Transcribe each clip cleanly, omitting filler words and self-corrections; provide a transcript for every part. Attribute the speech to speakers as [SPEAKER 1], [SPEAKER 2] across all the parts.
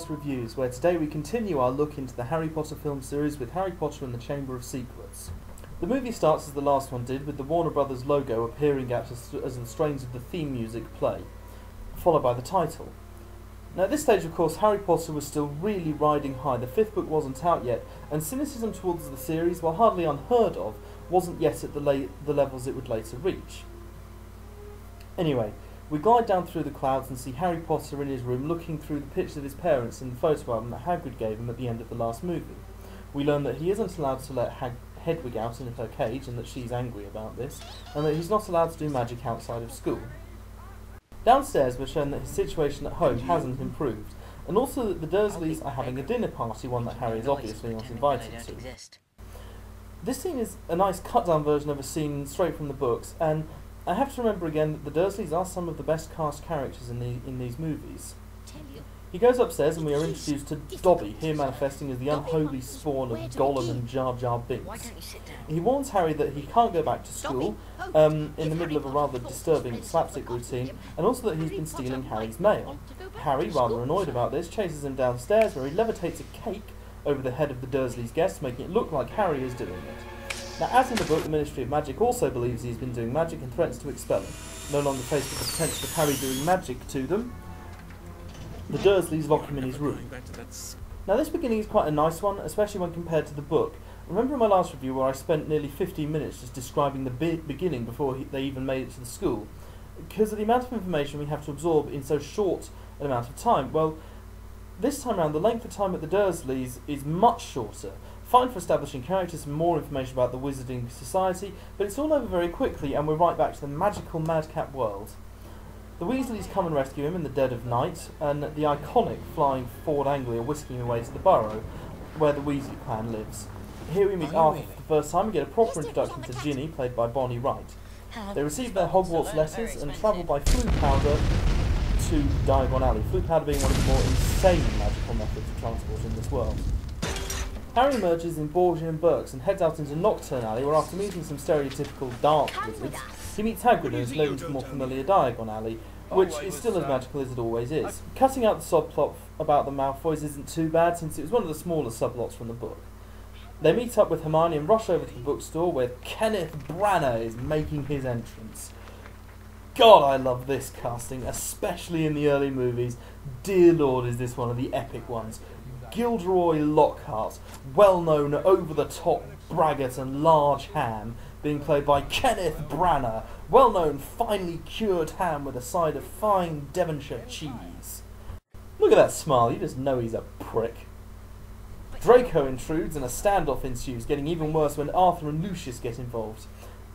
[SPEAKER 1] Guitarist Reviews, where today we continue our look into the Harry Potter film series with Harry Potter and the Chamber of Secrets. The movie starts as the last one did, with the Warner Brothers logo appearing out as the strains of the theme music play, followed by the title. Now at this stage, of course, Harry Potter was still really riding high. The fifth book wasn't out yet, and cynicism towards the series, while hardly unheard of, wasn't yet at the levels it would later reach. Anyway, we glide down through the clouds and see Harry Potter in his room looking through the pictures of his parents in the photo album that Hagrid gave him at the end of the last movie. We learn that he isn't allowed to let Hedwig out in her cage, and that she's angry about this, and that he's not allowed to do magic outside of school. Downstairs we're shown that his situation at home hasn't improved, and also that the Dursleys are having a dinner party, one that Harry is obviously not invited to. This scene is a nice cut-down version of a scene straight from the books, and I have to remember again that the Dursleys are some of the best cast characters in these movies. He goes upstairs and we are introduced to Dobby, here manifesting as the unholy spawn of Gollum and Jar Jar Binks. He warns Harry that he can't go back to school in the middle of a rather disturbing slapstick routine, and also that he's been stealing Harry's mail. Harry, rather annoyed about this, chases him downstairs where he levitates a cake over the head of the Dursleys' guests, making it look like Harry is doing it. Now, as in the book, the Ministry of Magic also believes he's been doing magic and threatens to expel him. No longer faced with the potential of Harry doing magic to them, the Dursleys lock him in his room. Now, this beginning is quite a nice one, especially when compared to the book. Remember in my last review where I spent nearly 15 minutes just describing the beginning before they even made it to the school? Because of the amount of information we have to absorb in so short an amount of time. Well, this time around, the length of time at the Dursleys is much shorter. Fine for establishing characters and more information about the Wizarding Society, but it's all over very quickly and we're right back to the magical madcap world. The Weasleys come and rescue him in the dead of night, and the iconic flying Ford Anglia whisking him away to the burrow, where the Weasley clan lives. Here we meet Arthur for the first time and get a proper introduction to Ginny, played by Bonnie Wright. They receive their Hogwarts letters and travel by Floo powder to Diagon Alley, Floo powder being one of the more insane magical methods of transport in this world. Harry emerges in Borgia and Burke's and heads out into Nocturne Alley, where after meeting some stereotypical dark wizards, he meets Hagrid and is led into the more familiar Diagon Alley, which is still as magical as it always is. Cutting out the subplot about the Malfoys isn't too bad, since it was one of the smaller subplots from the book. They meet up with Hermione and rush over to the bookstore, where Kenneth Branagh is making his entrance. God, I love this casting, especially in the early movies. Dear Lord, is this one of the epic ones. Gilderoy Lockhart, well-known over-the-top braggart and large ham, being played by Kenneth Branagh, well-known finely cured ham with a side of fine Devonshire cheese. Look at that smile, you just know he's a prick. Draco intrudes and a standoff ensues, getting even worse when Arthur and Lucius get involved.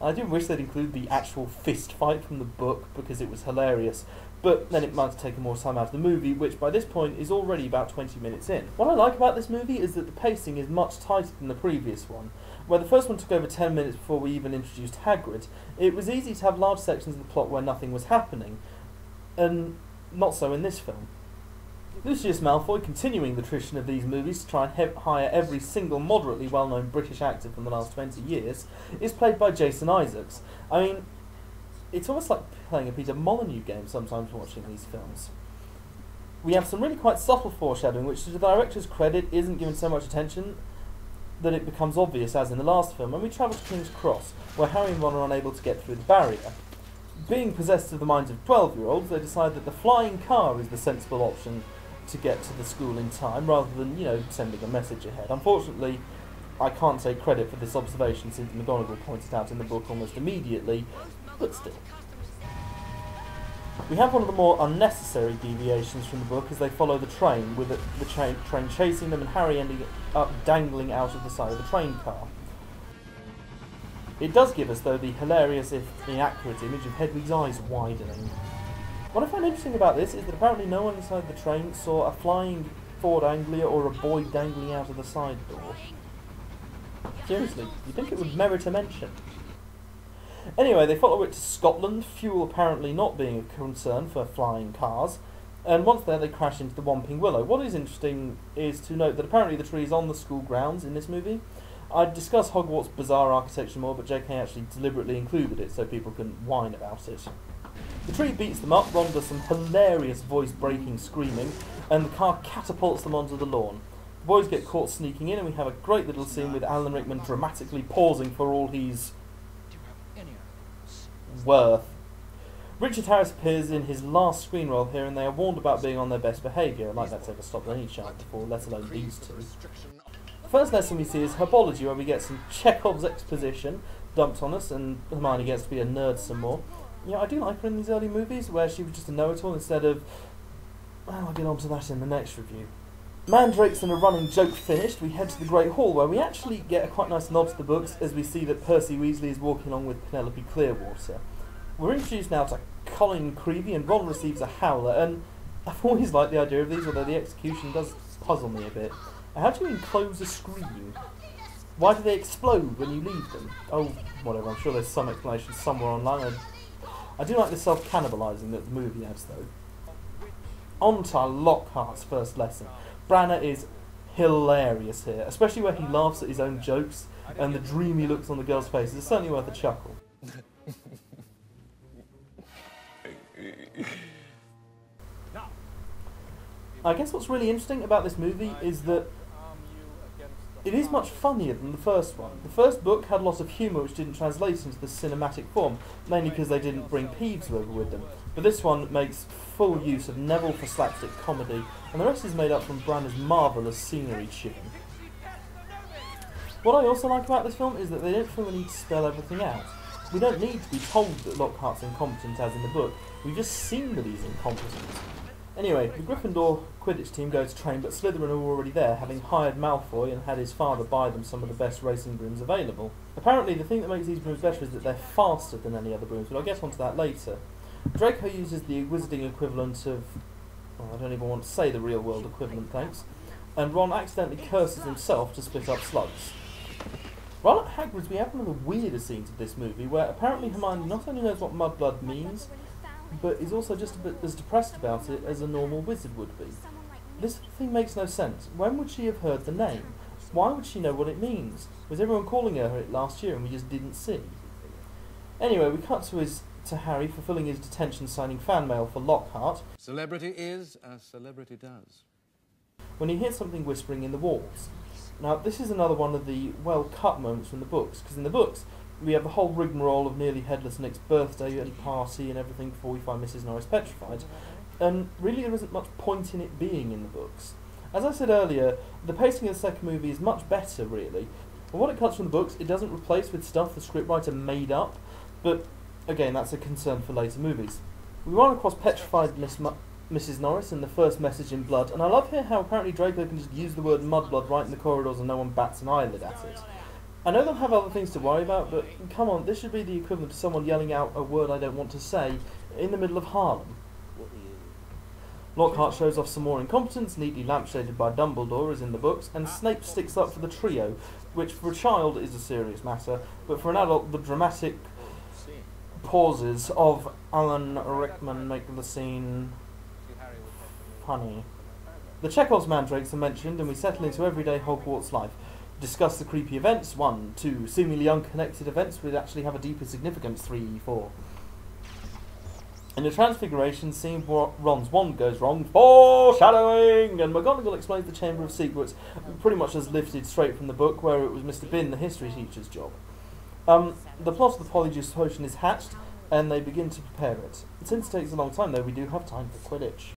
[SPEAKER 1] I do wish they'd include the actual fist fight from the book, because it was hilarious, but then it might have taken more time out of the movie, which by this point is already about 20 minutes in. What I like about this movie is that the pacing is much tighter than the previous one. Where the first one took over 10 minutes before we even introduced Hagrid, it was easy to have large sections of the plot where nothing was happening, and not so in this film. Lucius Malfoy, continuing the tradition of these movies to try and hire every single moderately well-known British actor from the last 20 years, is played by Jason Isaacs. I mean, it's almost like playing a Peter Molyneux game sometimes watching these films. We have some really quite subtle foreshadowing, which to the director's credit isn't given so much attention that it becomes obvious as in the last film, and we travel to King's Cross, where Harry and Ron are unable to get through the barrier. Being possessed of the minds of 12-year-olds, they decide that the flying car is the sensible option to get to the school in time, rather than, sending a message ahead. Unfortunately, I can't take credit for this observation, since McGonagall points it out in the book almost immediately, but still. We have one of the more unnecessary deviations from the book as they follow the train, with the train chasing them and Harry ending up dangling out of the side of the train car. It does give us, though, the hilarious, if inaccurate, image of Hedwig's eyes widening. What I find interesting about this is that apparently no one inside the train saw a flying Ford Anglia or a boy dangling out of the side door. Seriously, you'd think it would merit a mention. Anyway, they follow it to Scotland, fuel apparently not being a concern for flying cars, and once there they crash into the Whomping Willow. What is interesting is to note that apparently the tree is on the school grounds in this movie. I'd discuss Hogwarts' bizarre architecture more, but JK actually deliberately included it so people can whine about it. The tree beats them up, Ron does some hilarious voice-breaking screaming, and the car catapults them onto the lawn. The boys get caught sneaking in, and we have a great little scene with Alan Rickman dramatically pausing for all he's worth. Richard Harris appears in his last screen role here, and they are warned about being on their best behaviour. I'd like that to ever stop any child before, let alone these two. The first lesson we see is herbology, where we get some Chekhov's exposition dumped on us, and Hermione gets to be a nerd some more. Yeah, I do like her in these early movies, where she was just a know-it-all instead of... Well, I'll get on to that in the next review. Mandrakes and a running joke finished, we head to the Great Hall, where we actually get a quite nice nod to the books as we see that Percy Weasley is walking along with Penelope Clearwater. We're introduced now to Colin Creevey, and Ron receives a howler, and I've always liked the idea of these, although the execution does puzzle me a bit. How do you enclose a screen? Why do they explode when you leave them? Oh, whatever, I'm sure there's some explanation somewhere online. I do like the self-cannibalising that the movie adds, though. On to Lockhart's first lesson. Branner is hilarious here, especially where he laughs at his own jokes, and the dreamy looks on the girls' faces is certainly worth a chuckle. I guess what's really interesting about this movie is that it is much funnier than the first one. The first book had lots of humour which didn't translate into the cinematic form, mainly because they didn't bring Peeves over with them. But this one makes full use of Neville for slapstick comedy, and the rest is made up from Branner's marvellous scenery chewing. What I also like about this film is that they don't feel the need to spell everything out. We don't need to be told that Lockhart's incompetent as in the book, we've just seen that he's incompetent. Anyway, the Gryffindor Quidditch team go to train, but Slytherin are already there, having hired Malfoy and had his father buy them some of the best racing brooms available. Apparently, the thing that makes these brooms better is that they're faster than any other brooms, but I'll get onto that later. Draco uses the wizarding equivalent of... Oh, I don't even want to say the real-world equivalent, thanks. And Ron accidentally curses himself to spit up slugs. While at Hagrid's, we have one of the weirdest scenes of this movie, where apparently Hermione not only knows what mudblood means, but is also just a bit as depressed about it as a normal wizard would be. This thing makes no sense. When would she have heard the name? Why would she know what it means? Was everyone calling her it last year and we just didn't see? Anyway, we cut to Harry fulfilling his detention signing fan mail for Lockhart.
[SPEAKER 2] Celebrity is as celebrity does.
[SPEAKER 1] When he hears something whispering in the walls. Now, this is another one of the well-cut moments from the books, because in the books, we have the whole rigmarole of Nearly Headless Nick's birthday and party and everything before we find Mrs. Norris petrified, and really there isn't much point in it being in the books. As I said earlier, the pacing of the second movie is much better, really. But what it cuts from the books, it doesn't replace with stuff the scriptwriter made up, but again, that's a concern for later movies. We run across petrified Mrs. Norris in the first message in Blood, and I love here how apparently Draco can just use the word mudblood right in the corridors and no one bats an eyelid at it. I know they'll have other things to worry about, but come on, this should be the equivalent to someone yelling out a word I don't want to say in the middle of Harlem. Lockhart shows off some more incompetence, neatly lampshaded by Dumbledore as in the books, and Snape sticks up for the trio, which for a child is a serious matter, but for an adult the dramatic pauses of Alan Rickman make the scene funny. The Chekhov's mandrakes are mentioned, and we settle into everyday Hogwarts life. Discuss the creepy events, 1, 2, seemingly unconnected events which actually have a deeper significance, 3, 4. In the Transfiguration scene, Ron's wand goes wrong, foreshadowing, and McGonagall explains the Chamber of Secrets pretty much as lifted straight from the book, where it was Mr. Bin, the history teacher's job. The plot of the Polyjuice potion is hatched, and they begin to prepare it. Since it takes a long time, though, we do have time for Quidditch.